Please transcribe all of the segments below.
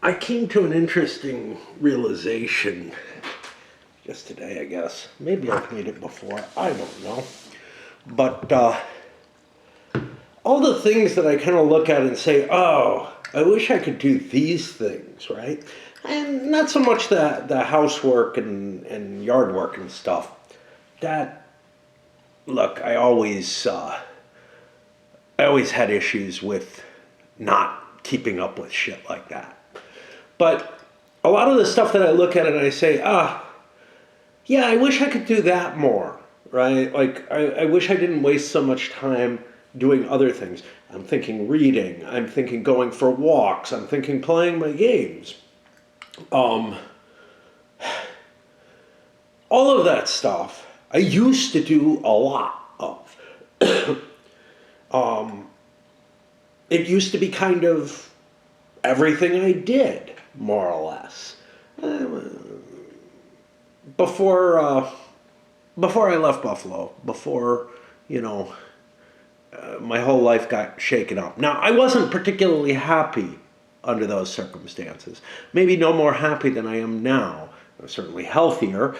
I came to an interesting realization just today, I guess. Maybe I've made it before. I don't know. But all the things that I kind of look at and say, oh, I wish I could do these things, right? And not so much the housework and yard work and stuff. That, look, I always had issues with not keeping up with shit like that. But a lot of the stuff that I look at and I say, yeah, I wish I could do that more, right? Like, I wish I didn't waste so much time doing other things. I'm thinking reading, I'm thinking going for walks, I'm thinking playing my games. All of that stuff I used to do a lot of. It used to be kind of everything I did, more or less. Before before I left Buffalo, before, you know, my whole life got shaken up. Now, I wasn't particularly happy under those circumstances. Maybe no more happy than I am now. I'm certainly healthier.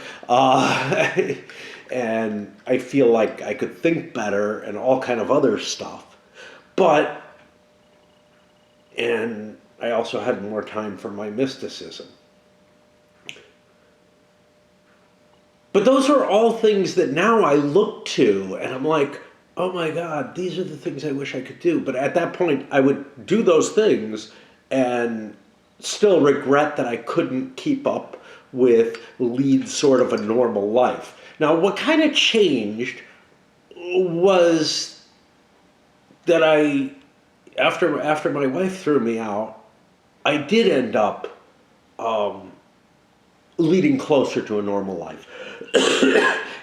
And I feel like I could think better and all kind of other stuff. But, and I also had more time for my mysticism. But those are all things that now I look to and I'm like, oh my God, these are the things I wish I could do. But at that point, I would do those things and still regret that I couldn't keep up with, lead sort of a normal life. Now, what kind of changed was that after my wife threw me out, I did end up leading closer to a normal life.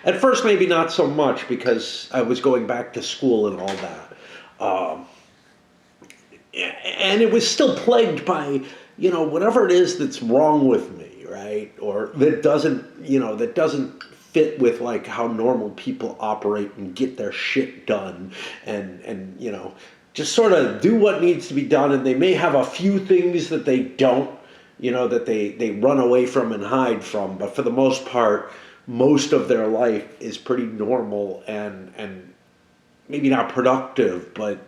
At first, maybe not so much because I was going back to school and all that. And it was still plagued by, whatever it is that's wrong with me, right? Or that doesn't fit with like how normal people operate and get their shit done and just sort of do what needs to be done. And they may have a few things that they don't, that they run away from and hide from. But for the most part, most of their life is pretty normal and maybe not productive, but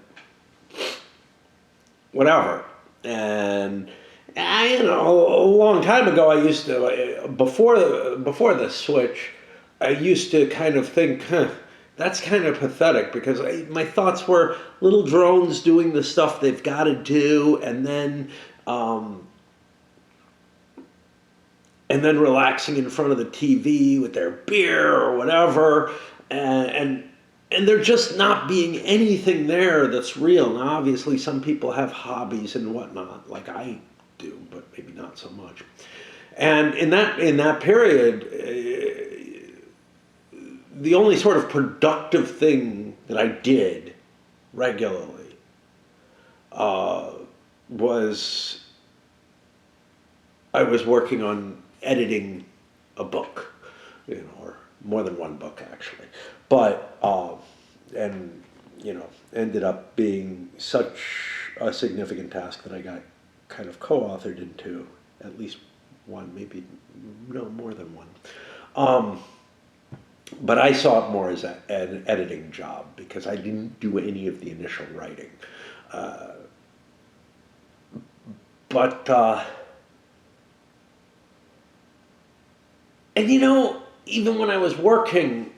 whatever. And a long time ago, I used to before the switch, I used to kind of think, that's kind of pathetic because my thoughts were little drones doing the stuff they've got to do, and then relaxing in front of the TV with their beer or whatever, and there just not being anything there that's real. Now, obviously, some people have hobbies and whatnot, like I do, but maybe not so much. And in that period, the only sort of productive thing that I did regularly was I was working on editing a book, or more than one book actually, but ended up being such a significant task that I got kind of co-authored into at least one, maybe no more than one. But I saw it more as an editing job because I didn't do any of the initial writing. And even when I was working,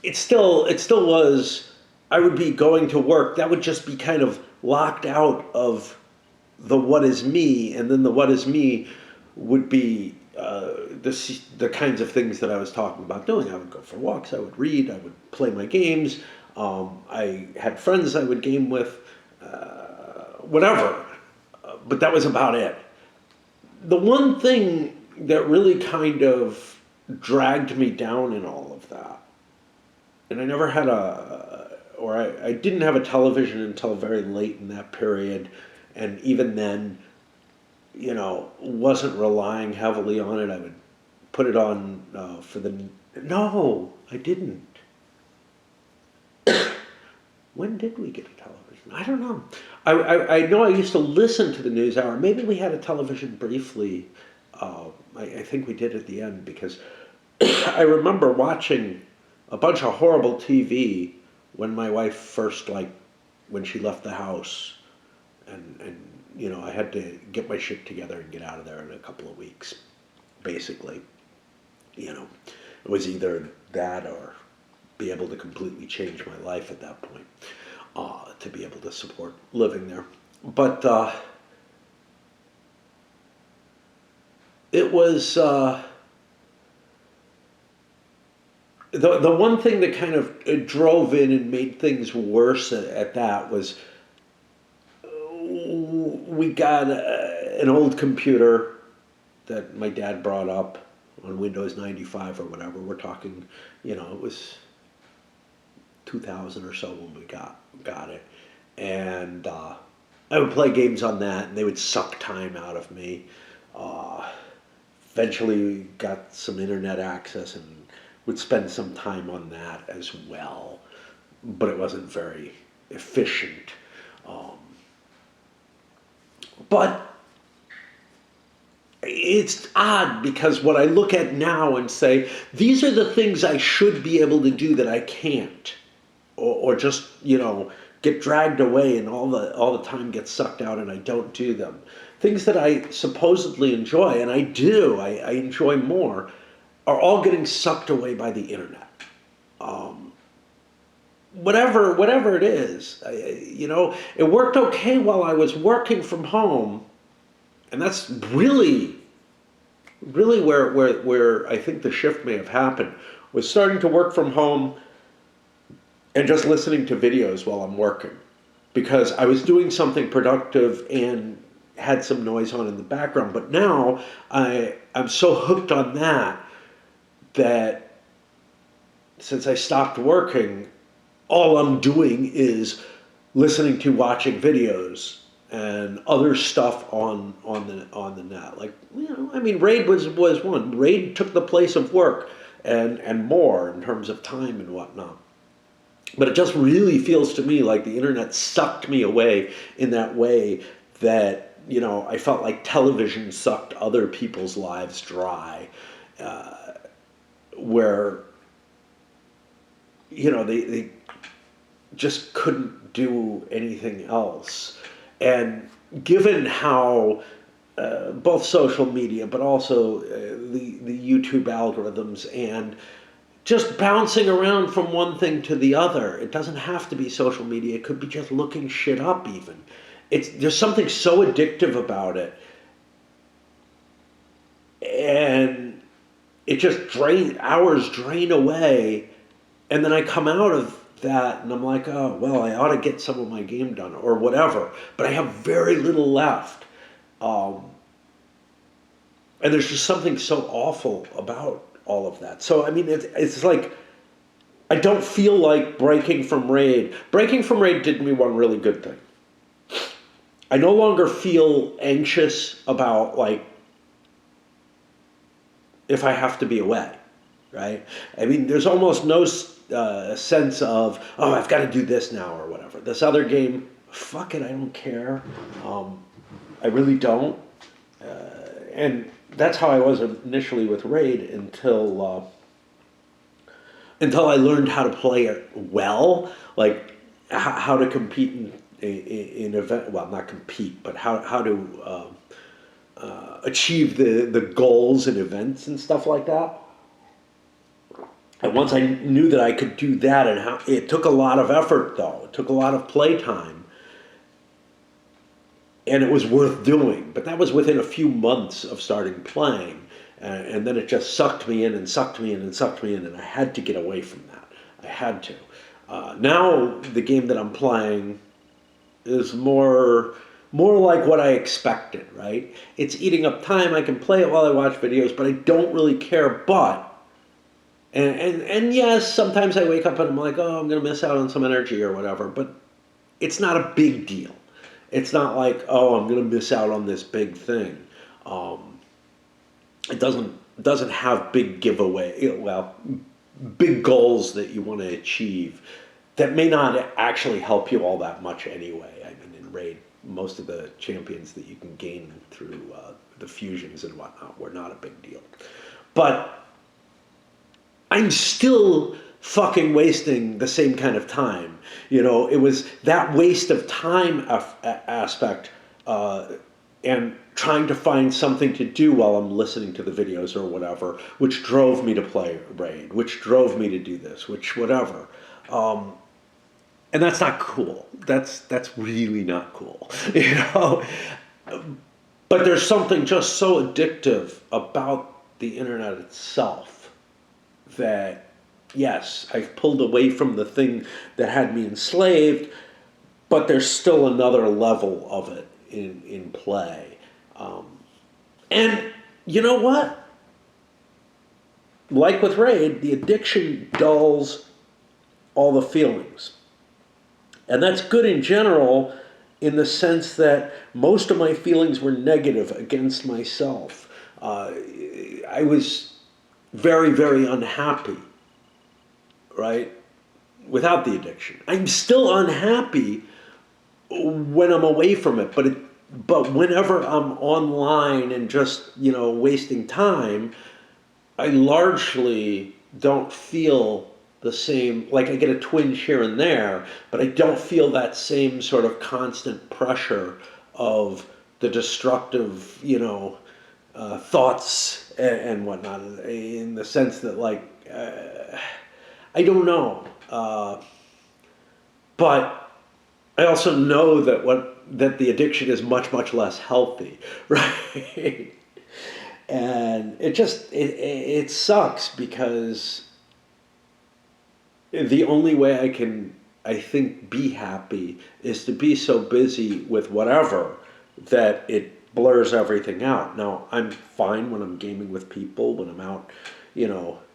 it still was, I would be going to work, that would just be kind of locked out of the what is me, and then the what is me would be the kinds of things that I was talking about doing. I would go for walks, I would read, I would play my games, I had friends I would game with, whatever, but that was about it. The one thing that really kind of dragged me down in all of that, and I never had I didn't have a television until very late in that period, and even then, wasn't relying heavily on it. I would put it on no, I didn't. When did we get a television? I don't know. I know I used to listen to the news hour. Maybe we had a television briefly. I think we did at the end because I remember watching a bunch of horrible TV when my wife first, like, when she left the house, and I had to get my shit together and get out of there in a couple of weeks, basically. It was either that or be able to completely change my life at that point, to be able to support living there. But it was the one thing that kind of drove in and made things worse at that was we got an old computer that my dad brought up on Windows 95 or whatever. We're talking, it was 2000 or so when we got it, and I would play games on that, and they would suck time out of me. Eventually, got some internet access and would spend some time on that as well, but it wasn't very efficient. But it's odd because what I look at now and say, these are the things I should be able to do that I can't, or just get dragged away and all the time gets sucked out and I don't do them. Things that I supposedly enjoy, and I do, I enjoy more, are all getting sucked away by the internet. Whatever it is, it worked okay while I was working from home, and that's really where I think the shift may have happened, was starting to work from home and just listening to videos while I'm working, because I was doing something productive and had some noise on in the background. But now I'm so hooked on that since I stopped working, all I'm doing is watching videos and other stuff on the net. Like, Raid was one. Raid took the place of work and more in terms of time and whatnot. But it just really feels to me like the internet sucked me away in that way that, I felt like television sucked other people's lives dry, where, they just couldn't do anything else. And given how both social media, but also the YouTube algorithms and just bouncing around from one thing to the other. It doesn't have to be social media. It could be just looking shit up even. There's something so addictive about it. And it just hours drain away. And then I come out of that and I'm like, oh, well, I ought to get some of my game done or whatever. But I have very little left. And there's just something so awful about all of that. So, it's like, I don't feel like breaking from Raid. Breaking from Raid did me one really good thing. I no longer feel anxious about, like, if I have to be away, right? There's almost no sense of, oh, I've got to do this now or whatever. This other game, fuck it, I don't care. I really don't. And that's how I was initially with Raid until I learned how to play it well, like how to compete in event. Well, not compete, but how to achieve the goals in events and stuff like that. And once I knew that I could do that, and how it took a lot of effort, though, it took a lot of playtime. And it was worth doing, but that was within a few months of starting playing, and then it just sucked me in and sucked me in and sucked me in, and I had to get away from that. I had to. Now the game that I'm playing is more like what I expected. Right? It's eating up time. I can play it while I watch videos, but I don't really care. But and yes, sometimes I wake up and I'm like, oh, I'm gonna miss out on some energy or whatever. But it's not a big deal. It's not like, oh, I'm going to miss out on this big thing. It doesn't have big big goals that you want to achieve that may not actually help you all that much anyway. Raid. Most of the champions that you can gain through the fusions and whatnot were not a big deal. But I'm still fucking wasting the same kind of time. It was that waste of time aspect and trying to find something to do while I'm listening to the videos or whatever, which drove me to play Raid, which drove me to do this, which whatever. And that's not cool. That's really not cool, But there's something just so addictive about the internet itself that, yes, I've pulled away from the thing that had me enslaved, but there's still another level of it in play. And you know what? Like with Raid, the addiction dulls all the feelings. And that's good in general in the sense that most of my feelings were negative against myself. I was very, very unhappy, right? Without the addiction. I'm still unhappy when I'm away from it, but whenever I'm online and just, wasting time, I largely don't feel the same, like I get a twinge here and there, but I don't feel that same sort of constant pressure of the destructive, thoughts and whatnot, in the sense that, like, I don't know. But I also know that the addiction is much, much less healthy, right? And it sucks because the only way I think, be happy is to be so busy with whatever that it blurs everything out. Now, I'm fine when I'm gaming with people, when I'm out,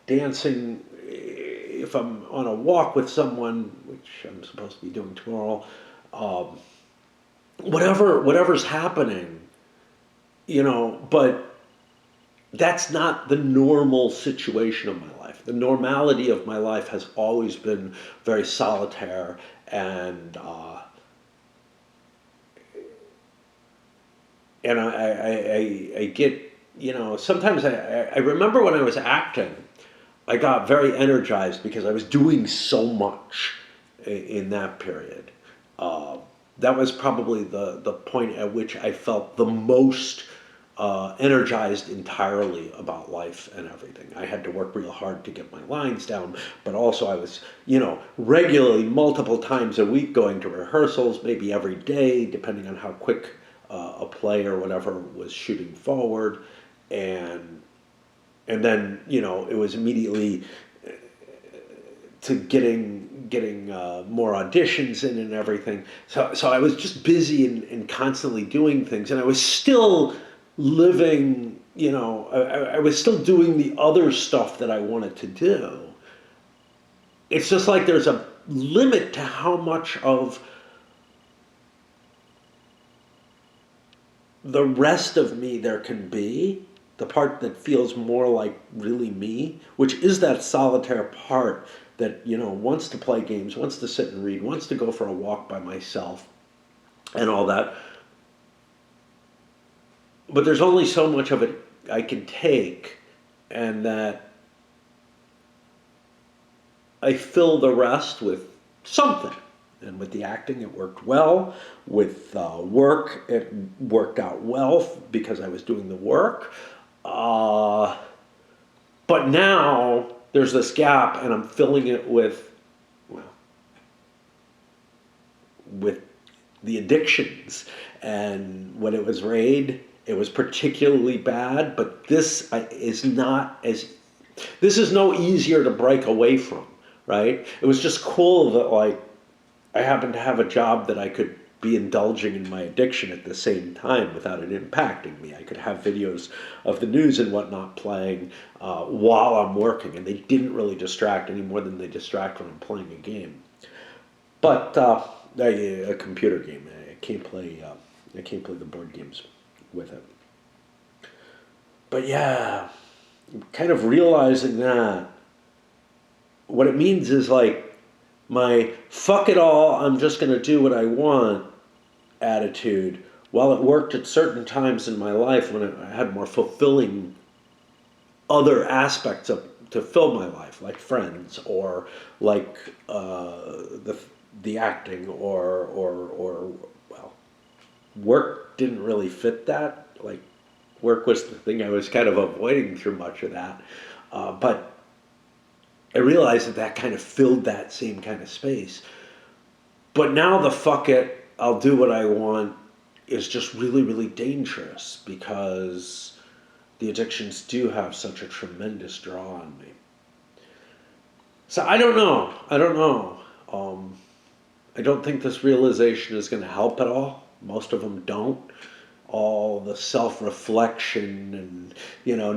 dancing, if I'm on a walk with someone, which I'm supposed to be doing tomorrow, whatever's happening, but that's not the normal situation of my life. The normality of my life has always been very solitaire and I get, sometimes I remember when I was acting, I got very energized because I was doing so much in that period. That was probably the point at which I felt the most energized entirely about life and everything. I had to work real hard to get my lines down, but also I was, regularly multiple times a week going to rehearsals, maybe every day, depending on how quick a play or whatever was shooting forward. And then, it was immediately to getting more auditions in and everything. So I was just busy and constantly doing things, and I was still living, I was still doing the other stuff that I wanted to do. It's just like there's a limit to how much of the rest of me there can be, the part that feels more like really me, which is that solitaire part that, wants to play games, wants to sit and read, wants to go for a walk by myself and all that. But there's only so much of it I can take, and that I fill the rest with something. And with the acting, it worked well. With work, it worked out well because I was doing the work. But now there's this gap, and I'm filling it with the addictions. And when it was Raid, it was particularly bad. But this is no easier to break away from, right? It was just cool that, like, I happened to have a job that I could be indulging in my addiction at the same time without it impacting me. I could have videos of the news and whatnot playing while I'm working, and they didn't really distract any more than they distract when I'm playing a game. But a computer game, I can't play the board games with it. But yeah, kind of realizing that what it means is, like, my fuck it all, I'm just going to do what I want, attitude, while it worked at certain times in my life when I had more fulfilling other aspects of to fill my life, like friends or like the acting or well, work didn't really fit that. Like work was the thing I was kind of avoiding through much of that, but I realized that that kind of filled that same kind of space. But now the fuck it, I'll do what I want is just really, really dangerous because the addictions do have such a tremendous draw on me. So I don't know. I don't know. I don't think this realization is going to help at all. Most of them don't. All the self-reflection and,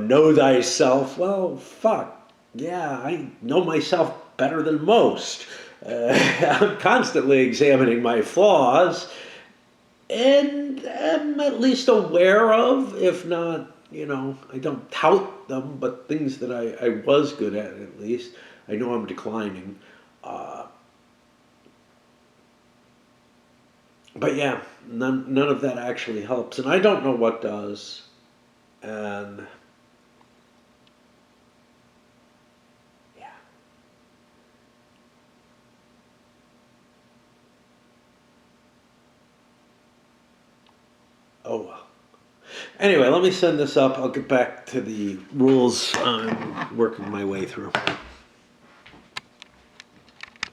know thyself. Well, fuck. Yeah, I know myself better than most. I'm constantly examining my flaws and am at least aware of, if not, I don't tout them, but things that I was good at least. I know I'm declining. Uh, but yeah, none of that actually helps. And I don't know what does. And yeah, oh well. Anyway, let me send this up. I'll get back to the rules I'm working my way through.